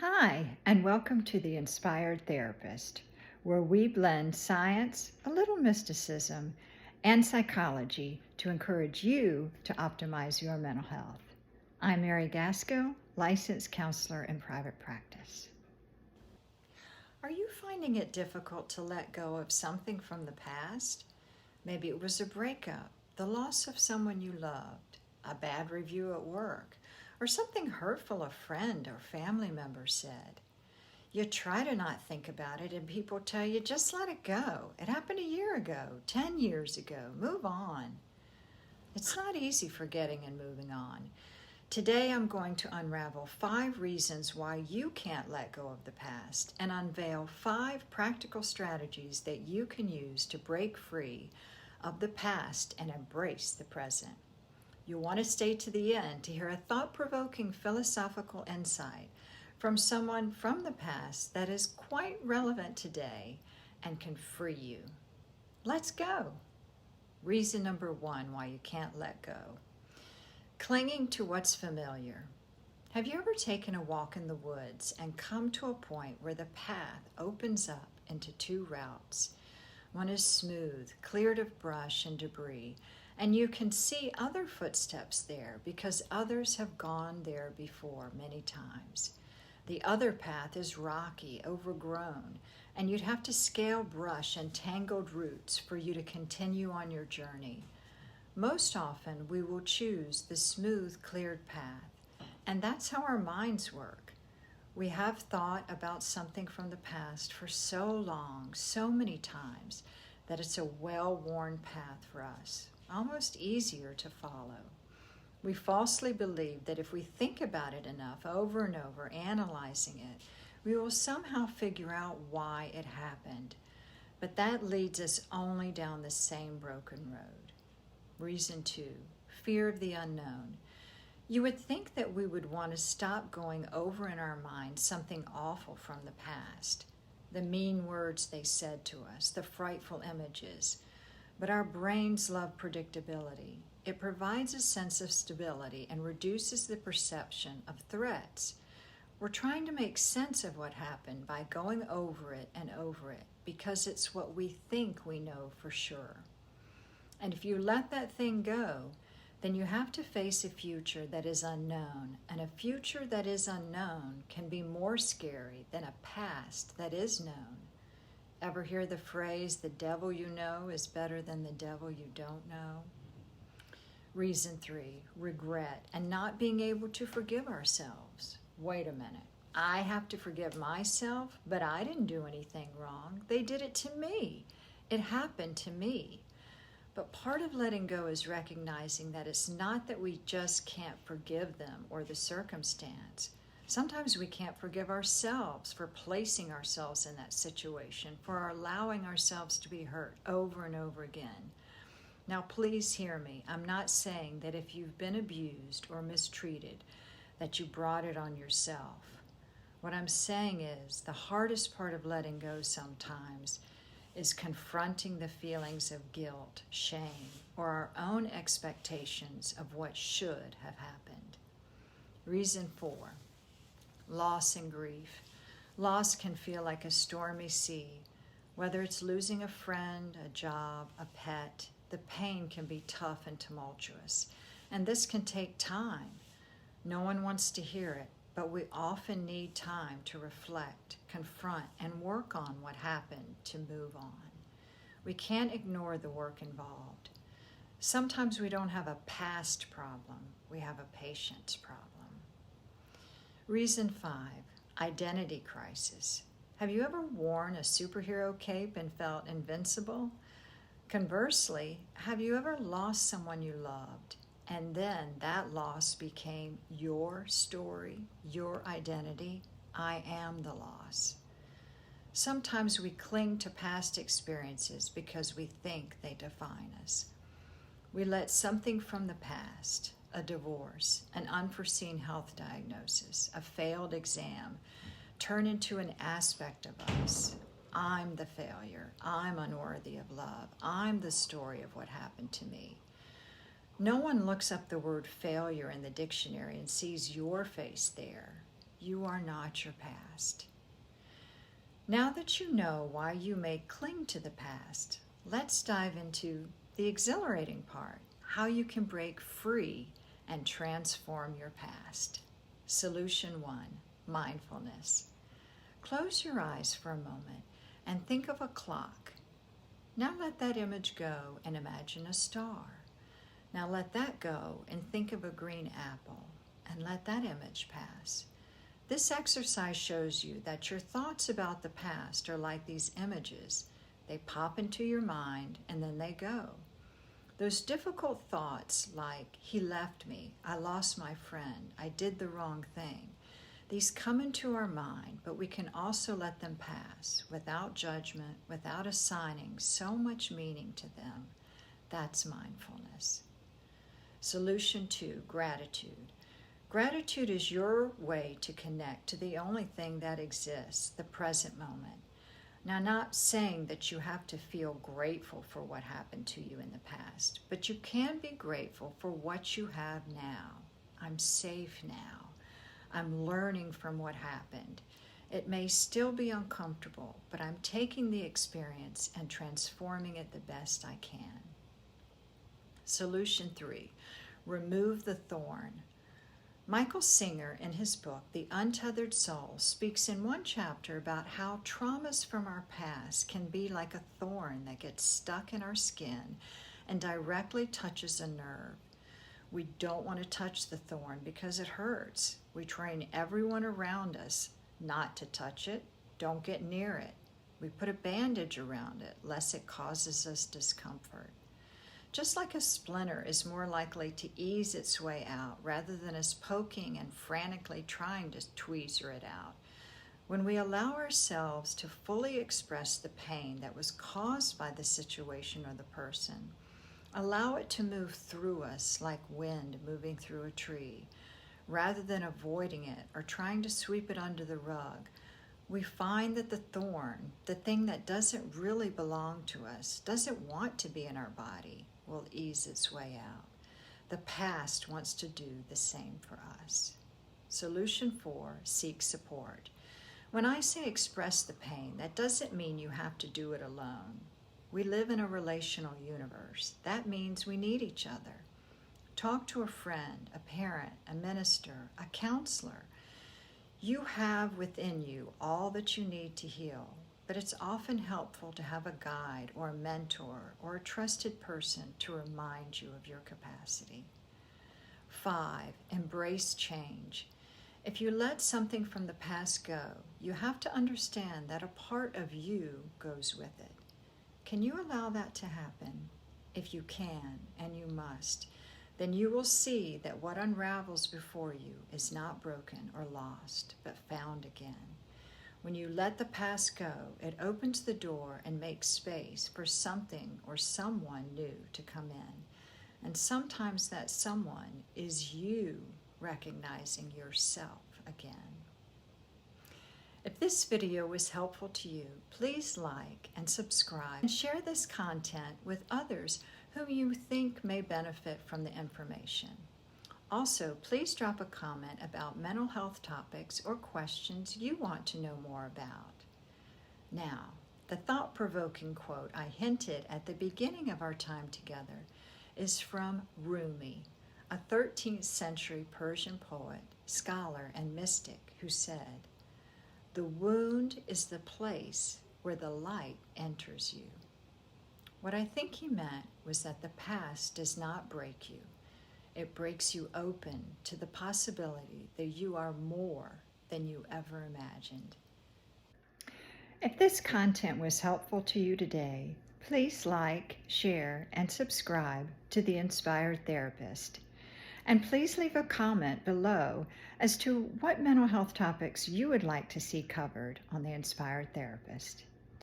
Hi, and welcome to The Inspired Therapist, where we blend science, a little mysticism, and psychology to encourage you to optimize your mental health. I'm Mary Gasco, licensed counselor in private practice. Are you finding it difficult to let go of something from the past? Maybe it was a breakup, the loss of someone you loved, a bad review at work, or something hurtful a friend or family member said. You try to not think about it, and people tell you, just let it go. It happened a year ago, 10 years ago. Move on. It's not easy forgetting and moving on. Today, I'm going to unravel 5 reasons why you can't let go of the past and unveil 5 practical strategies that you can use to break free of the past and embrace the present. You'll want to stay to the end to hear a thought-provoking philosophical insight from someone from the past that is quite relevant today and can free you. Let's go. Reason number 1 why you can't let go. Clinging to what's familiar. Have you ever taken a walk in the woods and come to a point where the path opens up into 2 routes? One is smooth, cleared of brush and debris, and you can see other footsteps there because others have gone there before many times. The other path is rocky, overgrown, and you'd have to scale brush and tangled roots for you to continue on your journey. Most often, we will choose the smooth, cleared path, and that's how our minds work. We have thought about something from the past for so long, so many times, that it's a well-worn path for us, almost easier to follow. We falsely believe that if we think about it enough, over and over, analyzing it, we will somehow figure out why it happened. But that leads us only down the same broken road. Reason 2, fear of the unknown. You would think that we would want to stop going over in our minds something awful from the past, the mean words they said to us, the frightful images. But our brains love predictability. It provides a sense of stability and reduces the perception of threats. We're trying to make sense of what happened by going over it and over it because it's what we think we know for sure. And if you let that thing go, then you have to face a future that is unknown, and a future that is unknown can be more scary than a past that is known. Ever hear the phrase, the devil you know is better than the devil you don't know? Reason 3, regret and not being able to forgive ourselves. Wait a minute, I have to forgive myself, but I didn't do anything wrong. They did it to me. It happened to me. But part of letting go is recognizing that it's not that we just can't forgive them or the circumstance. Sometimes we can't forgive ourselves for placing ourselves in that situation, for allowing ourselves to be hurt over and over again. Now, please hear me. I'm not saying that if you've been abused or mistreated, that you brought it on yourself. What I'm saying is the hardest part of letting go sometimes is confronting the feelings of guilt, shame, or our own expectations of what should have happened. Reason 4, loss and grief. Loss can feel like a stormy sea. Whether it's losing a friend, a job, a pet, the pain can be tough and tumultuous. And this can take time. No one wants to hear it, but we often need time to reflect, confront, and work on what happened to move on. We can't ignore the work involved. Sometimes we don't have a past problem, we have a patience problem. Reason 5, identity crisis. Have you ever worn a superhero cape and felt invincible? Conversely, have you ever lost someone you loved, and then that loss became your story, your identity? I am the loss. Sometimes we cling to past experiences because we think they define us. We let something from the past, a divorce, an unforeseen health diagnosis, a failed exam, turn into an aspect of us. I'm the failure. I'm unworthy of love. I'm the story of what happened to me. No one looks up the word failure in the dictionary and sees your face there. You are not your past. Now that you know why you may cling to the past, let's dive into the exhilarating part, how you can break free and transform your past. Solution 1, mindfulness. Close your eyes for a moment and think of a clock. Now let that image go and imagine a star. Now let that go and think of a green apple and let that image pass. This exercise shows you that your thoughts about the past are like these images. They pop into your mind and then they go. Those difficult thoughts like, he left me, I lost my friend, I did the wrong thing, these come into our mind, but we can also let them pass without judgment, without assigning so much meaning to them. That's mindfulness. Solution 2, gratitude. Gratitude is your way to connect to the only thing that exists, the present moment. Now, not saying that you have to feel grateful for what happened to you in the past, but you can be grateful for what you have now. I'm safe now. I'm learning from what happened. It may still be uncomfortable, but I'm taking the experience and transforming it the best I can. Solution 3, remove the thorn. Michael Singer, in his book, The Untethered Soul, speaks in one chapter about how traumas from our past can be like a thorn that gets stuck in our skin and directly touches a nerve. We don't want to touch the thorn because it hurts. We train everyone around us not to touch it, don't get near it. We put a bandage around it lest it causes us discomfort. Just like a splinter is more likely to ease its way out rather than us poking and frantically trying to tweezer it out. When we allow ourselves to fully express the pain that was caused by the situation or the person, allow it to move through us like wind moving through a tree, rather than avoiding it or trying to sweep it under the rug, we find that the thorn, the thing that doesn't really belong to us, doesn't want to be in our body, will ease its way out. The past wants to do the same for us. Solution 4, seek support. When I say express the pain, that doesn't mean you have to do it alone. We live in a relational universe. That means we need each other. Talk to a friend, a parent, a minister, a counselor. You have within you all that you need to heal, but it's often helpful to have a guide or a mentor or a trusted person to remind you of your capacity. 5, embrace change. If you let something from the past go, you have to understand that a part of you goes with it. Can you allow that to happen? If you can, and you must, then you will see that what unravels before you is not broken or lost, but found again. When you let the past go, it opens the door and makes space for something or someone new to come in. And sometimes that someone is you recognizing yourself again. If this video was helpful to you, please like and subscribe and share this content with others whom you think may benefit from the information. Also, please drop a comment about mental health topics or questions you want to know more about. Now, the thought-provoking quote I hinted at the beginning of our time together is from Rumi, a 13th century Persian poet, scholar, and mystic who said, "The wound is the place where the light enters you." What I think he meant was that the past does not break you. It breaks you open to the possibility that you are more than you ever imagined. If this content was helpful to you today, please like, share, and subscribe to The Inspired Therapist. And please leave a comment below as to what mental health topics you would like to see covered on The Inspired Therapist.